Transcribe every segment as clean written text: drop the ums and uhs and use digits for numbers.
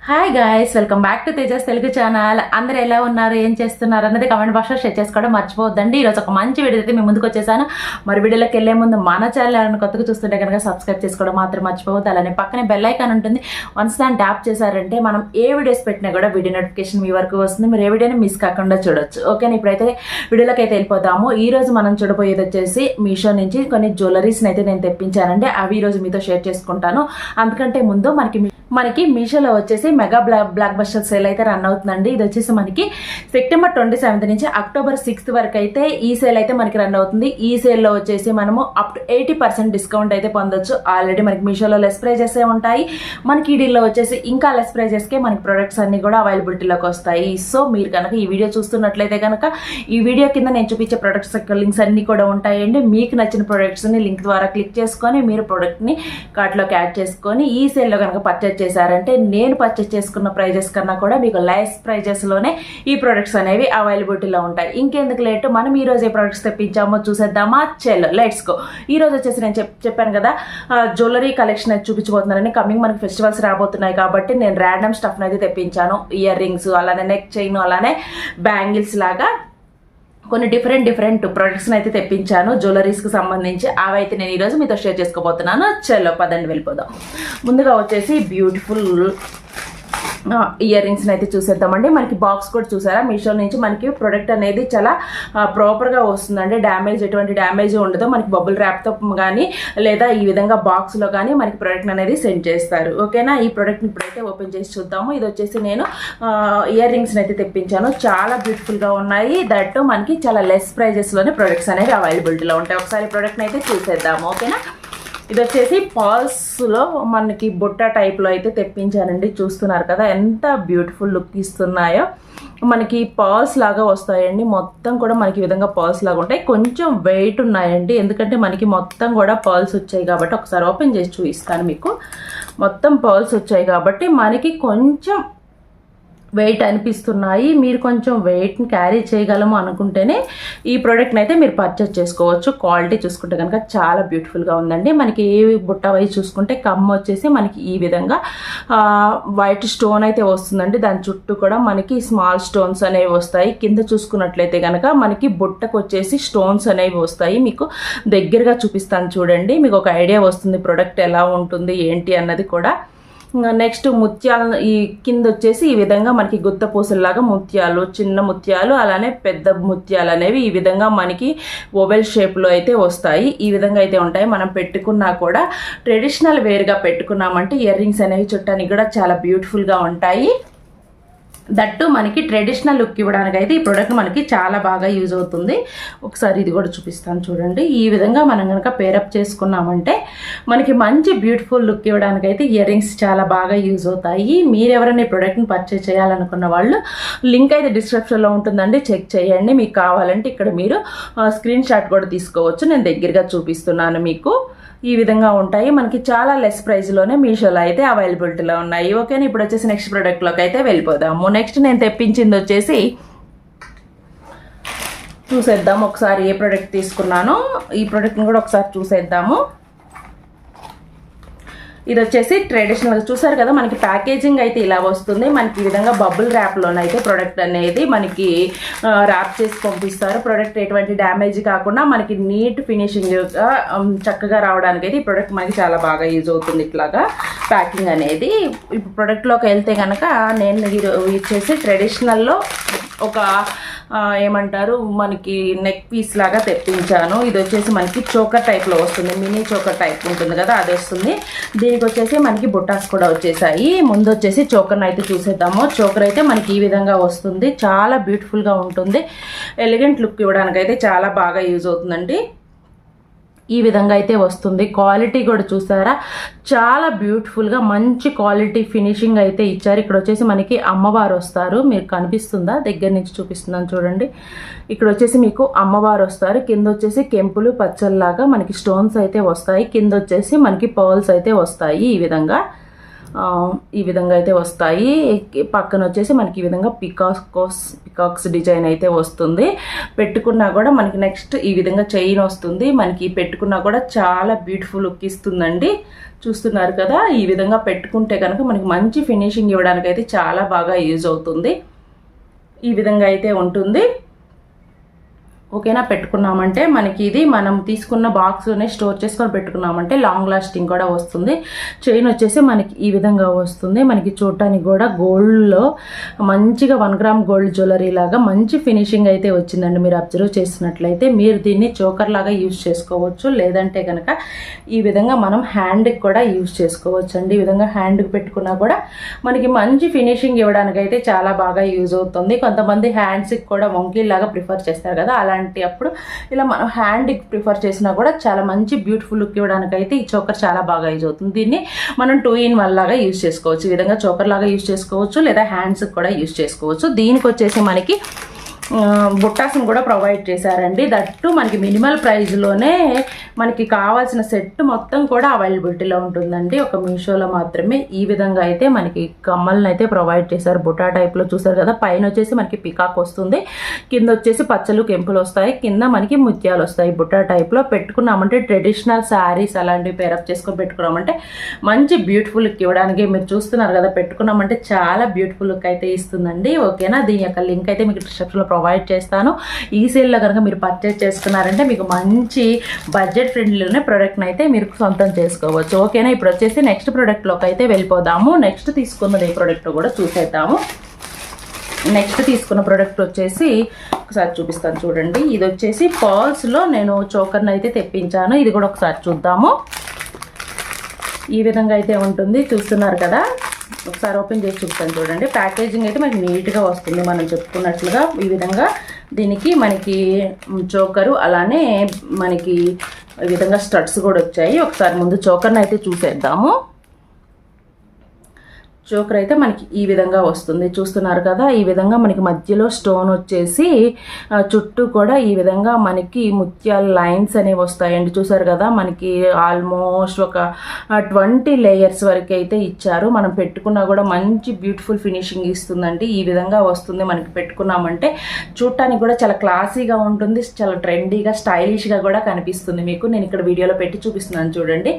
Hi guys, welcome back to Tejas Telugu channel. అందరూ ఎలా ఉన్నారు, ఏం చేస్తున్నారు అన్నది కామెంట్ బాక్స్లో షేర్ చేసుకోవడం మర్చిపోవద్దండి. ఈరోజు ఒక మంచి వీడియో అయితే మేము ముందుకు వచ్చేసాను. మరి వీడియోలోకి వెళ్ళే ముందు మన ఛానల్ ఎవరైనా కొత్తగా చూస్తుంటే కనుక సబ్స్క్రైబ్ చేసుకోవడం మాత్రం మర్చిపోవద్దు. అలానే పక్కనే బెల్ ఐకాన్ ఉంటుంది. వన్స్ దాన్ని ట్యాప్ చేశారంటే మనం ఏ వీడియోస్ పెట్టినా కూడా వీడియో నోటిఫికేషన్ మీ వరకు వస్తుంది. మీరు ఏ వీడియోని మిస్ కాకుండా చూడొచ్చు. ఓకేనా, ఇప్పుడైతే వీడియోలోకి అయితే వెళ్ళిపోతాము. ఈ రోజు మనం చూడబోయేది వచ్చేసి మీషో నుంచి కొన్ని జ్యువెలరీస్ని అయితే నేను తెప్పించానండి. అవి ఈరోజు మీతో షేర్ చేసుకుంటాను. అందుకంటే ముందు మనకి మీషోలో వచ్చేసి మెగా బ్లాక్ బస్టర్ సేల్ అయితే రన్ అవుతుందండి. ఇది వచ్చేసి మనకి సెప్టెంబర్ 27 నుంచి అక్టోబర్ 6 వరకు అయితే ఈ సేల్ అయితే మనకి రన్ అవుతుంది. ఈ సేల్లో వచ్చేసి మనము అప్ టు 80% డిస్కౌంట్ అయితే పొందొచ్చు. ఆల్రెడీ మనకి మీషోలో లెస్ ప్రైజెస్ ఉంటాయి. మనకి ఈ డీల్లో వచ్చేసి ఇంకా లెస్ ప్రైజెస్కే మనకి ప్రొడక్ట్స్ అన్ని కూడా అవైలబిలిటీలోకి వస్తాయి. సో మీరు కనుక ఈ వీడియో చూస్తున్నట్లయితే కనుక ఈ వీడియో కింద నేను చూపించే ప్రొడక్ట్స్ లింక్స్ అన్ని కూడా ఉంటాయండి. మీకు నచ్చిన ప్రొడక్ట్స్ని లింక్ ద్వారా క్లిక్ చేసుకొని మీరు ప్రొడక్ట్ని కార్ట్లోకి యాడ్ చేసుకొని ఈ సేల్లో కనుక పర్చేజ్ చేశారంటే నేను పర్చేజ్ చేసుకున్న ప్రైజెస్ కన్నా కూడా మీకు లెస్ ప్రైజెస్లోనే ఈ ప్రొడక్ట్స్ అనేవి అవైలబిలిటీలో ఉంటాయి. ఇంకెందుకు లేటు, మనం ఈ రోజు ఏ ప్రొడక్ట్స్ తెప్పించామో చూసేద్దామా. చలో లెట్స్ గో. ఈ రోజు వచ్చేసి నేను చెప్పాను కదా జ్యువెలరీ కలెక్షన్ అయితే చూపించబోతున్నానని. కమింగ్ మనకి ఫెస్టివల్స్ రాబోతున్నాయి కాబట్టి నేను ర్యాండమ్ స్టఫ్ అయితే తెప్పించాను. ఇయర్ రింగ్స్, అలానే నెక్ చైన్, అలానే బ్యాంగిల్స్ లాగా కొన్ని డిఫరెంట్ ప్రొడక్ట్స్ని అయితే తెప్పించాను జ్యువెలరీస్కి సంబంధించి. అవి అయితే నేను ఈరోజు మీతో షేర్ చేసుకోబోతున్నాను. చలో పదండి వెళ్ళిపోదాం. ముందుగా వచ్చేసి బ్యూటిఫుల్ ఇయర్ రింగ్స్ని అయితే చూసేద్దామండి. మనకి బాక్స్ కూడా చూసారా, మీషో నుంచి మనకి ప్రొడక్ట్ అనేది చాలా ప్రాపర్గా వస్తుందండి. ఎటువంటి డ్యామేజ్ ఉండదు. మనకి బబుల్ ర్యాప్తో కానీ లేదా ఈ విధంగా బాక్స్లో కానీ మనకి ప్రొడక్ట్ అనేది సెండ్ చేస్తారు. ఓకేనా, ఈ ప్రొడక్ట్ని ఇప్పుడైతే ఓపెన్ చేసి చూద్దాము. ఇది వచ్చేసి నేను ఇయర్ రింగ్స్ని అయితే తెప్పించాను. చాలా బ్యూటిఫుల్గా ఉన్నాయి. దట్ మనకి చాలా లెస్ ప్రైజెస్లోనే ప్రొడక్ట్స్ అనేవి అవైలబిలిటీలో ఉంటాయి. ఒకసారి ప్రొడక్ట్ని అయితే చూసేద్దాము. ఓకేనా, ఇది వచ్చేసి పాల్స్లో మనకి బుట్ట టైప్లో అయితే తెప్పించానండి. చూస్తున్నారు కదా ఎంత బ్యూటిఫుల్ లుక్ ఇస్తున్నాయో. మనకి పాల్స్ లాగా వస్తాయండి. మొత్తం కూడా మనకి ఈ విధంగా పాల్స్ లాగా ఉంటాయి. కొంచెం వెయిట్ ఉన్నాయండి, ఎందుకంటే మనకి మొత్తం కూడా పాల్స్ వచ్చాయి కాబట్టి. ఒకసారి ఓపెన్ చేసి చూపిస్తాను మీకు. మొత్తం పాల్స్ వచ్చాయి కాబట్టి మనకి కొంచెం వెయిట్ అనిపిస్తున్నాయి. మీరు కొంచెం వెయిట్ని క్యారీ చేయగలము అనుకుంటేనే ఈ ప్రోడక్ట్ని అయితే మీరు పర్చేస్ చేసుకోవచ్చు. క్వాలిటీ చూసుకుంటే కనుక చాలా బ్యూటిఫుల్గా ఉందండి. మనకి ఏ బుట్ట వైజ్ చూసుకుంటే కమ్మ వచ్చేసి మనకి ఈ విధంగా వైట్ స్టోన్ అయితే వస్తుందండి. దాని చుట్టూ కూడా మనకి స్మాల్ స్టోన్స్ అనేవి వస్తాయి. కింద చూసుకున్నట్లయితే కనుక మనకి బుట్టకు వచ్చేసి స్టోన్స్ అనేవి వస్తాయి. మీకు దగ్గరగా చూపిస్తాను చూడండి, మీకు ఒక ఐడియా వస్తుంది ప్రోడక్ట్ ఎలా ఉంటుంది ఏంటి అన్నది కూడా. నెక్స్ట్ ముత్యాలు ఈ కింద వచ్చేసి ఈ విధంగా మనకి గుత్త పూసల్లాగా ముత్యాలు, చిన్న ముత్యాలు, అలానే పెద్ద ముత్యాలు అనేవి ఈ విధంగా మనకి ఓవెల్ షేప్లో అయితే వస్తాయి. ఈ విధంగా అయితే ఉంటాయి. మనం పెట్టుకున్నా కూడా ట్రెడిషనల్ వేర్గా పెట్టుకున్నామంటే ఇయర్ రింగ్స్ అనేవి చుట్టానికి కూడా చాలా బ్యూటిఫుల్గా ఉంటాయి. దట్టు మనకి ట్రెడిషనల్ లుక్ ఇవ్వడానికి అయితే ఈ ప్రోడక్ట్ మనకి చాలా బాగా యూజ్ అవుతుంది. ఒకసారి ఇది కూడా చూపిస్తాను చూడండి. ఈ విధంగా మనం కనుక పేరప్ చేసుకున్నామంటే మనకి మంచి బ్యూటిఫుల్ లుక్ ఇవ్వడానికి అయితే ఇయర్ రింగ్స్ చాలా బాగా యూజ్ అవుతాయి. మీరు ఎవరైనా ఈ ప్రోడక్ట్ని పర్చేస్ చేయాలనుకున్న వాళ్ళు లింక్ అయితే డిస్క్రిప్షన్లో ఉంటుందండి, చెక్ చేయండి. మీకు కావాలంటే ఇక్కడ మీరు స్క్రీన్ షాట్ కూడా తీసుకోవచ్చు. నేను దగ్గరగా చూపిస్తున్నాను మీకు. ఈ విధంగా ఉంటాయి. మనకి చాలా లెస్ ప్రైస్లోనే మీషోలో అయితే అవైలబిలిటీలో ఉన్నాయి. ఓకేనా, ఇప్పుడు వచ్చేసి నెక్స్ట్ ప్రోడక్ట్లోకి అయితే వెళ్ళిపోదాము. నెక్స్ట్ నేను తెప్పించింది వచ్చేసి చూసేద్దాము. ఒకసారి ఏ ప్రోడక్ట్ తీసుకున్నానో ఈ ప్రోడక్ట్ని కూడా ఒకసారి చూసేద్దాము. ఇది వచ్చేసి ట్రెడిషనల్ చూసారు కదా, మనకి ప్యాకేజింగ్ అయితే ఇలా వస్తుంది. మనకి ఈ విధంగా బబుల్ ర్యాప్లోనైతే ప్రోడక్ట్ అనేది మనకి ర్యాప్ చేసి పంపిస్తారు. ప్రోడక్ట్ ఎటువంటి డ్యామేజ్ కాకుండా మనకి నీట్ ఫినిషింగ్గా చక్కగా రావడానికి అయితే ఈ ప్రోడక్ట్ మనకి చాలా బాగా యూజ్ అవుతుంది. ఇట్లాగా ప్యాకింగ్ అనేది. ఇప్పుడు ప్రోడక్ట్లోకి వెళ్తే కనుక నేను వచ్చేసి ట్రెడిషనల్లో ఒక ఏమంటారు మనకి నెక్ పీస్ లాగా తెప్పించాను. ఇది వచ్చేసి మనకి చోకర్ టైప్లో వస్తుంది. మినీ చోకర్ టైప్ ఉంటుంది కదా, అది వస్తుంది. దీనికి వచ్చేసి మనకి బుట్టాస్ కూడా వచ్చేసాయి. ముందు వచ్చేసి చోకర్ని అయితే చూసేద్దాము. చోకర్ అయితే మనకి ఈ విధంగా వస్తుంది. చాలా బ్యూటిఫుల్గా ఉంటుంది. ఎలిగెంట్ లుక్ ఇవ్వడానికి అయితే చాలా బాగా యూజ్ అవుతుందండి. ఈ విధంగా అయితే వస్తుంది. క్వాలిటీ కూడా చూసారా, చాలా బ్యూటిఫుల్గా మంచి క్వాలిటీ ఫినిషింగ్ అయితే ఇచ్చారు. ఇక్కడ వచ్చేసి మనకి అమ్మవారు వస్తారు. మీకు కనిపిస్తుందా, దగ్గర నుంచి చూపిస్తున్నాను చూడండి. ఇక్కడ వచ్చేసి మీకు అమ్మవారు వస్తారు. కింద వచ్చేసి కెంపులు పచ్చల్లాగా మనకి స్టోన్స్ అయితే వస్తాయి. కింద వచ్చేసి మనకి పర్ల్స్ అయితే వస్తాయి. ఈ విధంగా ఈ విధంగా అయితే వస్తాయి. పక్కన వచ్చేసి మనకి ఈ విధంగా పికాక్స్ డిజైన్ అయితే వస్తుంది. పెట్టుకున్నా కూడా మనకి నెక్స్ట్ ఈ విధంగా చైన్ వస్తుంది. మనకి పెట్టుకున్నా కూడా చాలా బ్యూటిఫుల్ లుక్ ఇస్తుందండి. చూస్తున్నారు కదా, ఈ విధంగా పెట్టుకుంటే కనుక మనకి మంచి ఫినిషింగ్ ఇవ్వడానికి అయితే చాలా బాగా యూజ్ అవుతుంది. ఈ విధంగా అయితే ఉంటుంది. ఓకేనా, పెట్టుకున్నామంటే మనకి ఇది మనం తీసుకున్న బాక్స్లోనే స్టోర్ చేసుకొని పెట్టుకున్నామంటే లాంగ్ లాస్టింగ్ కూడా వస్తుంది. చైన్ వచ్చేసి మనకి ఈ విధంగా వస్తుంది. మనకి చూడటానికి కూడా గోల్డ్లో మంచిగా 1 గ్రామ్ గోల్డ్ జ్యువెలరీ లాగా మంచి ఫినిషింగ్ అయితే వచ్చిందండి. మీరు అబ్జర్వ్ చేసినట్లయితే మీరు దీన్ని చోకర్ లాగా యూజ్ చేసుకోవచ్చు, లేదంటే కనుక ఈ విధంగా మనం హ్యాండ్కి కూడా యూజ్ చేసుకోవచ్చు అండి. ఈ విధంగా హ్యాండ్కి పెట్టుకున్నా కూడా మనకి మంచి ఫినిషింగ్ ఇవ్వడానికి అయితే చాలా బాగా యూజ్ అవుతుంది. కొంతమంది హ్యాండ్స్కి కూడా వంకీలాగా ప్రిఫర్ చేస్తారు కదా, అలాంటి అప్పుడు ఇలా మనం హ్యాండ్కి ప్రిఫర్ చేసినా కూడా చాలా మంచి బ్యూటిఫుల్ లుక్ ఇవ్వడానికి అయితే ఈ చోకర్ చాలా బాగా యూజ్ అవుతుంది. దీన్ని మనం 2-in-1 లాగా యూజ్ చేసుకోవచ్చు. ఈ విధంగా చోకర్ లాగా యూజ్ చేసుకోవచ్చు, లేదా హ్యాండ్స్కి కూడా యూజ్ చేసుకోవచ్చు. దీనికి వచ్చేసి మనకి బుట్టాస్ని కూడా ప్రొవైడ్ చేశారండి. దట్టు మనకి మినిమల్ ప్రైస్లోనే మనకి కావాల్సిన సెట్ మొత్తం కూడా అవైలబిలిటీలో ఉంటుందండి. ఒక మీషోలో మాత్రమే ఈ విధంగా అయితే మనకి కమ్మల్ని అయితే ప్రొవైడ్ చేశారు. బుట్టా టైప్లో చూసారు కదా, పైన వచ్చేసి మనకి పికాక్ వస్తుంది, కింద వచ్చేసి పచ్చలు కెంపులు వస్తాయి, కింద మనకి ముత్యాలు వస్తాయి. బుట్టా టైప్లో పెట్టుకున్నామంటే ట్రెడిషనల్ శారీస్ అలాంటివి పేరప్ చేసుకొని పెట్టుకున్నామంటే మంచి బ్యూటిఫుల్ లుక్ ఇవ్వడానికి మీరు చూస్తున్నారు కదా, పెట్టుకున్నామంటే చాలా బ్యూటిఫుల్ లుక్ అయితే ఇస్తుందండి. ఓకేనా, దీని యొక్క లింక్ అయితే మీకు డిస్క్రిప్షన్లో ప్రొవైడ్ చేస్తాను. ఈ సేల్లో కనుక మీరు పర్చేజ్ చేసుకున్నారంటే మీకు మంచి బడ్జెట్ ఫ్రెండ్లీలోనే ప్రోడక్ట్ని అయితే మీరు సొంతం చేసుకోవచ్చు. ఓకేనా, ఇప్పుడు వచ్చేసి నెక్స్ట్ ప్రోడక్ట్లోకి అయితే వెళ్ళిపోదాము. నెక్స్ట్ తీసుకున్నది ఈ ప్రోడక్ట్ కూడా చూసేద్దాము. నెక్స్ట్ తీసుకున్న ప్రోడక్ట్ వచ్చేసి ఒకసారి చూపిస్తాను చూడండి. ఇది వచ్చేసి పర్ల్స్లో నేను చోకర్ని అయితే తెప్పించాను. ఇది కూడా ఒకసారి చూద్దాము. ఈ విధంగా అయితే ఉంటుంది, చూస్తున్నారు కదా. ఒకసారి ఓపెన్ చేసి చూపిస్తాను చూడండి. ప్యాకేజింగ్ అయితే మనకి నీట్గా వస్తుంది. మనం చెప్పుకున్నట్లుగా ఈ విధంగా దీనికి మనకి చోకరు, అలానే మనకి ఈ విధంగా స్టడ్స్ కూడా వచ్చాయి. ఒకసారి ముందు చోకర్ని అయితే చూసేద్దాము. చోకర్ అయితే మనకి ఈ విధంగా వస్తుంది, చూస్తున్నారు కదా. ఈ విధంగా మనకి మధ్యలో స్టోన్ వచ్చేసి చుట్టూ కూడా ఈ విధంగా మనకి ముత్యాల లైన్స్ అనేవి వస్తాయండి. చూసారు కదా, మనకి ఆల్మోస్ట్ ఒక 20 లేయర్స్ వరకు అయితే ఇచ్చారు. మనం పెట్టుకున్నా కూడా మంచి బ్యూటిఫుల్ ఫినిషింగ్ ఇస్తుందండి. ఈ విధంగా వస్తుంది. మనకి పెట్టుకున్నామంటే చూడటానికి కూడా చాలా క్లాసీగా ఉంటుంది, చాలా ట్రెండీగా స్టైలిష్గా కూడా కనిపిస్తుంది. మీకు నేను ఇక్కడ వీడియోలో పెట్టి చూపిస్తున్నాను చూడండి.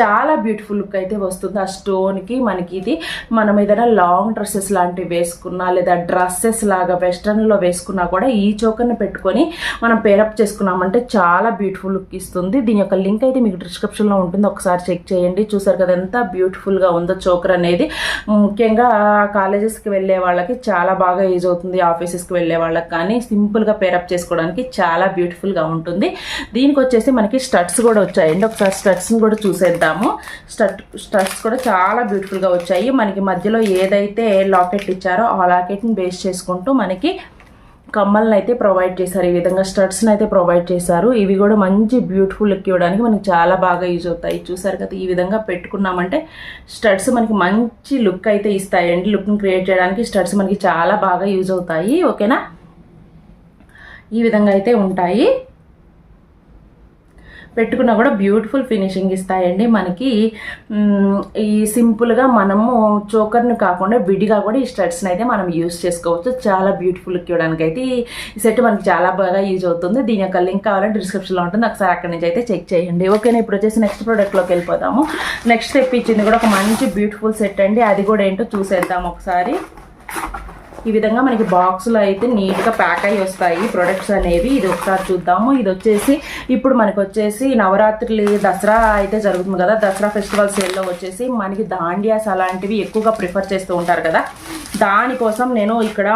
చాలా బ్యూటిఫుల్ లుక్ అయితే వస్తుంది. ఆ స్టోన్కి మనకి ఇది మనం ఏదైనా లాంగ్ డ్రెస్సెస్ లాంటివి వేసుకున్నా, లేదా డ్రెస్సెస్ లాగా వెస్ట్రన్లో వేసుకున్నా కూడా ఈ చోకర్ని పెట్టుకొని మనం పేరప్ చేసుకున్నామంటే చాలా బ్యూటిఫుల్ లుక్ ఇస్తుంది. దీని యొక్క లింక్ అయితే మీకు డిస్క్రిప్షన్లో ఉంటుంది, ఒకసారి చెక్ చేయండి. చూసారు కదా ఎంత బ్యూటిఫుల్గా ఉందో చోకర్ అనేది. ముఖ్యంగా కాలేజెస్కి వెళ్ళే వాళ్ళకి చాలా బాగా యూజ్ అవుతుంది, ఆఫీసెస్కి వెళ్ళే వాళ్ళకి కానీ సింపుల్గా పేరప్ చేసుకోవడానికి చాలా బ్యూటిఫుల్గా ఉంటుంది. దీనికి వచ్చేసి మనకి స్టడ్స్ కూడా వచ్చాయండి. ఒకసారి స్టడ్స్ని కూడా చూసేద్దాము. స్టడ్స్ కూడా చాలా బ్యూటిఫుల్గా వచ్చాయి. మనకి మధ్యలో ఏదైతే లాకెట్ ఇచ్చారో ఆ లాకెట్ని బేస్ చేసుకుంటూ మనకి కమ్మల్ని అయితే ప్రొవైడ్ చేశారు. ఈ విధంగా స్టడ్స్ని అయితే ప్రొవైడ్ చేశారు. ఇవి కూడా మంచి బ్యూటిఫుల్ లుక్ ఇవ్వడానికి మనకి చాలా బాగా యూజ్ అవుతాయి. చూసారు కదా, ఈ విధంగా పెట్టుకున్నామంటే స్టడ్స్ మనకి మంచి లుక్ అయితే ఇస్తాయండి. లుక్ని క్రియేట్ చేయడానికి స్టడ్స్ మనకి చాలా బాగా యూజ్ అవుతాయి. ఓకేనా, ఈ విధంగా అయితే ఉంటాయి. పెట్టుకున్నా కూడా బ్యూటిఫుల్ ఫినిషింగ్ ఇస్తాయండి. మనకి ఈ సింపుల్గా మనము చోకర్ని కాకుండా విడిగా కూడా ఈ స్టడ్స్ని అయితే మనం యూజ్ చేసుకోవచ్చు. చాలా బ్యూటిఫుల్ లుక్ ఇవ్వడానికి అయితే ఈ సెట్ మనకి చాలా బాగా యూజ్ అవుతుంది. దీని యొక్క లింక్ కావాలంటే డిస్క్రిప్షన్లో ఉంటుంది, ఒకసారి అక్కడి నుంచి అయితే చెక్ చేయండి. ఓకేనా, ఇప్పుడు వచ్చేసి నెక్స్ట్ ప్రోడక్ట్లోకి వెళ్ళిపోతాము. నెక్స్ట్ తెప్పించింది కూడా ఒక మంచి బ్యూటిఫుల్ సెట్ అండి. అది కూడా ఏంటో చూసేద్దాం ఒకసారి. ఈ విధంగా మనకి బాక్స్లో అయితే నీట్గా ప్యాక్ అయ్యి వస్తాయి ప్రొడక్ట్స్ అనేవి. ఇది ఒకసారి చూద్దాము. ఇది వచ్చేసి ఇప్పుడు మనకి వచ్చేసి నవరాత్రి దసరా అయితే జరుగుతుంది కదా, దసరా ఫెస్టివల్ సేల్లో వచ్చేసి మనకి దాండియాస్ అలాంటివి ఎక్కువగా ప్రిఫర్ చేస్తూ ఉంటారు కదా. దానికోసం నేను ఇక్కడ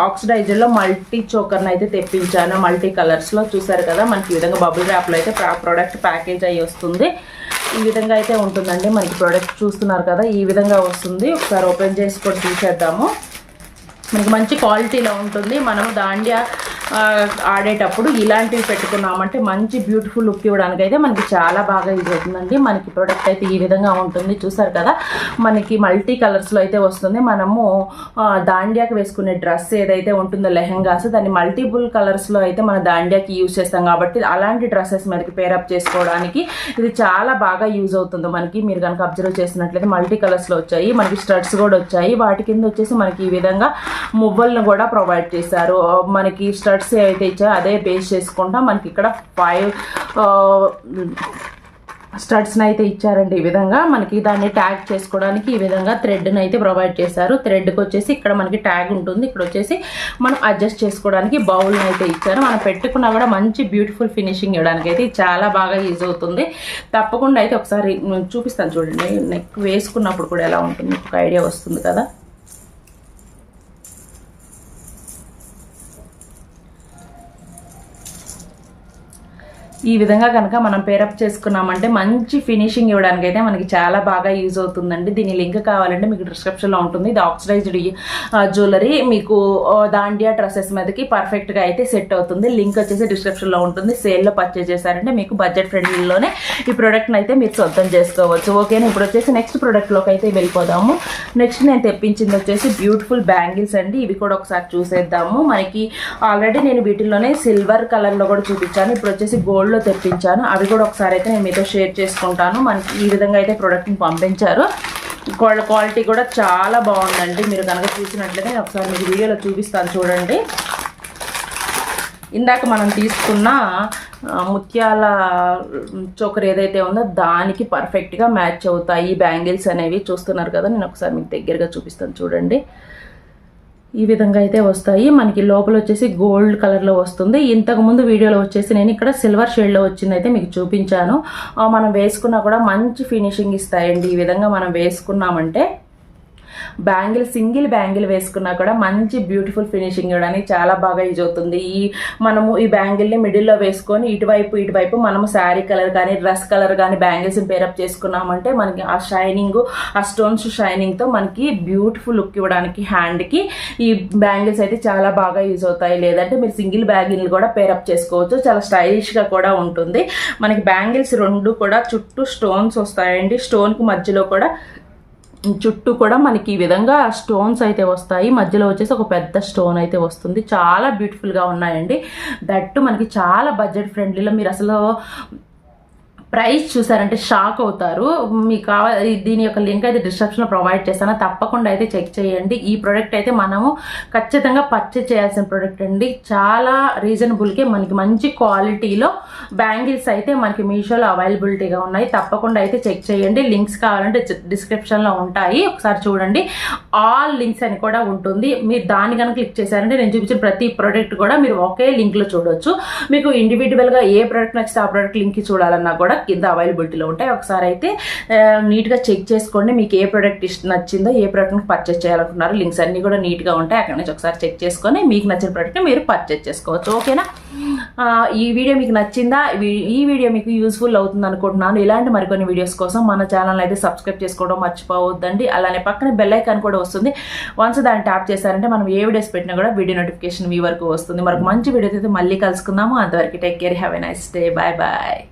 ఆక్సిడైజర్లో మల్టీ చోకర్ని అయితే తెప్పించాను, మల్టీ కలర్స్లో. చూసారు కదా, మనకి ఈ విధంగా బబుల్ ర్యాప్లో అయితే ప్రోడక్ట్ ప్యాకేజ్ అయ్యి వస్తుంది. ఈ విధంగా అయితే ఉంటుందండి. మనకి ప్రోడక్ట్ చూస్తున్నారు కదా, ఈ విధంగా వస్తుంది. ఒకసారి ఓపెన్ చేసి కూడా చూసేద్దాము. మనకి మంచి క్వాలిటీలో ఉంటుంది. మనం దాండియా ఆడేటప్పుడు ఇలాంటివి పెట్టుకున్నామంటే మంచి బ్యూటిఫుల్ లుక్ ఇవ్వడానికి అయితే మనకి చాలా బాగా యూజ్ అవుతుందండి. మనకి ప్రోడక్ట్ అయితే ఈ విధంగా ఉంటుంది, చూసారు కదా. మనకి మల్టీ కలర్స్లో అయితే వస్తుంది. మనము దాండియాకి వేసుకునే డ్రెస్ ఏదైతే ఉంటుందో లెహెంగాస్, దాన్ని మల్టిపుల్ కలర్స్లో అయితే మన దాండియాకి యూజ్ చేస్తాం కాబట్టి అలాంటి డ్రెస్సెస్ మనకి పేరప్ చేసుకోవడానికి ఇది చాలా బాగా యూజ్ అవుతుంది మనకి. మీరు కనుక అబ్జర్వ్ చేసినట్లయితే మల్టీ కలర్స్లో వచ్చాయి, మనకి స్టడ్స్ కూడా వచ్చాయి. వాటి కింద వచ్చేసి మనకి ఈ విధంగా మువ్వలను కూడా ప్రొవైడ్ చేశారు. మనకి స్టడ్స్ ఏవైతే ఇచ్చాయో అదే బేస్ చేసుకుంటా మనకి ఇక్కడ 5 స్టడ్స్ని అయితే ఇచ్చారండి. ఈ విధంగా మనకి దాన్ని ట్యాగ్ చేసుకోవడానికి ఈ విధంగా థ్రెడ్ని అయితే ప్రొవైడ్ చేశారు. థ్రెడ్కి వచ్చేసి ఇక్కడ మనకి ట్యాగ్ ఉంటుంది, ఇక్కడ వచ్చేసి మనం అడ్జస్ట్ చేసుకోవడానికి బౌల్ని అయితే ఇచ్చారు. మనం పెట్టుకున్నా కూడా మంచి బ్యూటిఫుల్ ఫినిషింగ్ ఇవ్వడానికి అయితే చాలా బాగా యూజ్ అవుతుంది. తప్పకుండా అయితే ఒకసారి చూపిస్తాను చూడండి, నెక్ వేసుకున్నప్పుడు కూడా ఎలా ఉంటుంది ఒక ఐడియా వస్తుంది కదా. ఈ విధంగా కనుక మనం పేరప్ చేసుకున్నామంటే మంచి ఫినిషింగ్ ఇవ్వడానికి అయితే మనకి చాలా బాగా యూజ్ అవుతుందండి. దీని లింక్ కావాలంటే మీకు డిస్క్రిప్షన్లో ఉంటుంది. ఇది ఆక్సిడైజ్డ్ జ్యువెలరీ, మీకు దాండియా డ్రెస్సెస్ మీదకి పర్ఫెక్ట్గా అయితే సెట్ అవుతుంది. లింక్ వచ్చేసి డిస్క్రిప్షన్లో ఉంటుంది. సేల్లో పర్చేజ్ చేశారంటే మీకు బడ్జెట్ ఫ్రెండ్లీలోనే ఈ ప్రోడక్ట్ని అయితే మీరు సొంతం చేసుకోవచ్చు. ఓకేనా, ఇప్పుడు వచ్చేసి నెక్స్ట్ ప్రోడక్ట్లోకి అయితే వెళ్ళిపోదాము. నెక్స్ట్ నేను తెప్పించింది వచ్చేసి బ్యూటిఫుల్ బ్యాంగిల్స్ అండి. ఇవి కూడా ఒకసారి చూసేద్దాము. మనకి ఆల్రెడీ నేను వీటిల్లోనే సిల్వర్ కలర్లో కూడా చూపించాను, ఇప్పుడు వచ్చేసి గోల్డ్ తెప్పించాను. అవి కూడా ఒకసారి అయితే నేను మీతో షేర్ చేసుకుంటాను. మనకి ఈ విధంగా అయితే ప్రోడక్ట్ని పంపించారు. క్వాలిటీ కూడా చాలా బాగుందండి. మీరు కనుక చూసినట్లయితే నేను ఒకసారి మీకు వీడియోలో చూపిస్తాను చూడండి. ఇందాక మనం తీసుకున్న ముత్యాల చోకర్ ఏదైతే ఉందో దానికి పర్ఫెక్ట్గా మ్యాచ్ అవుతాయి ఈ బ్యాంగిల్స్ అనేవి. చూస్తున్నారు కదా, నేను ఒకసారి మీకు దగ్గరగా చూపిస్తాను చూడండి. ఈ విధంగా అయితే వస్తాయి. మనకి లోపల వచ్చేసి గోల్డ్ కలర్లో వస్తుంది. ఇంతకుముందు వీడియోలో వచ్చేసి నేను ఇక్కడ సిల్వర్ షేడ్లో వచ్చింది అయితే మీకు చూపించాను. మనం వేసుకున్నా కూడా మంచి ఫినిషింగ్ ఇస్తాయండి. ఈ విధంగా మనం వేసుకున్నామంటే సింగిల్ బ్యాంగిల్ వేసుకున్నా కూడా మంచి బ్యూటిఫుల్ ఫినిషింగ్ ఇవ్వడానికి చాలా బాగా యూజ్ అవుతుంది. మనము ఈ బ్యాంగిల్ని మిడిల్లో వేసుకొని ఇటువైపు మనము శారీ కలర్ కానీ డ్రెస్ కలర్ కానీ బ్యాంగిల్స్ని పేరప్ చేసుకున్నామంటే మనకి ఆ షైనింగ్, ఆ స్టోన్స్ షైనింగ్తో మనకి బ్యూటిఫుల్ లుక్ ఇవ్వడానికి హ్యాండ్కి ఈ బ్యాంగిల్స్ అయితే చాలా బాగా యూజ్ అవుతాయి. లేదంటే మీరు సింగిల్ బ్యాంగిల్ని కూడా పేరప్ చేసుకోవచ్చు, చాలా స్టైలిష్గా కూడా ఉంటుంది. మనకి బ్యాంగిల్స్ రెండు కూడా చుట్టూ స్టోన్స్ వస్తాయండి. స్టోన్కి మధ్యలో కూడా చుట్టూ కూడా మనకి ఈ విధంగా స్టోన్స్ అయితే వస్తాయి. మధ్యలో వచ్చేసి ఒక పెద్ద స్టోన్ అయితే వస్తుంది. చాలా బ్యూటిఫుల్గా ఉన్నాయండి. దట్టు మనకి చాలా బడ్జెట్ ఫ్రెండ్లీలో. మీరు అసలు ప్రైస్ చూసారంటే షాక్ అవుతారు. మీకు దీని యొక్క లింక్ అయితే డిస్క్రిప్షన్లో ప్రొవైడ్ చేస్తాను, తప్పకుండా అయితే చెక్ చేయండి. ఈ ప్రోడక్ట్ అయితే మనము ఖచ్చితంగా పర్చేజ్ చేయాల్సిన ప్రోడక్ట్ అండి. చాలా రీజనబుల్గా మనకి మంచి క్వాలిటీలో బ్యాంగిల్స్ అయితే మనకి మీషోలో అవైలబిలిటీగా ఉన్నాయి. తప్పకుండా అయితే చెక్ చేయండి. లింక్స్ కావాలంటే డిస్క్రిప్షన్లో ఉంటాయి, ఒకసారి చూడండి. ఆల్ లింక్స్ అని కూడా ఉంటుంది. మీరు దాన్ని కనుక క్లిక్ చేశారంటే నేను చూపించిన ప్రతి ప్రోడక్ట్ కూడా మీరు ఒకే లింక్లో చూడొచ్చు. మీకు ఇండివిజువల్గా ఏ ప్రోడక్ట్ నచ్చితే ఆ ప్రోడక్ట్ లింక్ చూడాలన్నా కూడా కింద అవైలబిలిటీలో ఉంటాయి. ఒకసారి అయితే నీట్గా చెక్ చేసుకోండి. మీకు ఏ ప్రోడక్ట్ నచ్చిందో, ఏ ప్రోడక్ట్ని పర్చేస్ చేయాలనుకున్నారో లింక్స్ అన్నీ కూడా నీట్గా ఉంటాయి. అక్కడ నుంచి ఒకసారి చెక్ చేసుకొని మీకు నచ్చిన ప్రోడక్ట్ని మీరు పర్చేస్ చేసుకోవచ్చు. ఓకేనా, ఈ వీడియో మీకు నచ్చిందా? ఈ వీడియో మీకు యూస్ఫుల్ అవుతుంది అనుకుంటున్నాను. ఇలాంటి మరికొన్ని వీడియోస్ కోసం మన ఛానల్ అయితే సబ్స్క్రైబ్ చేసుకోవడం మర్చిపోవద్దండి. అలానే పక్కన బెల్ ఐకాన్ కూడా వస్తుంది. వన్స్ దాన్ని ట్యాప్ చేశారంటే మనం ఏ వీడియోస్ పెట్టినా కూడా వీడియో నోటిఫికేషన్ మీ వరకు వస్తుంది. మరొక మంచి వీడియో అయితే మళ్ళీ కలుసుకుందాము. అంతవరకు take care, have a nice day, bye bye.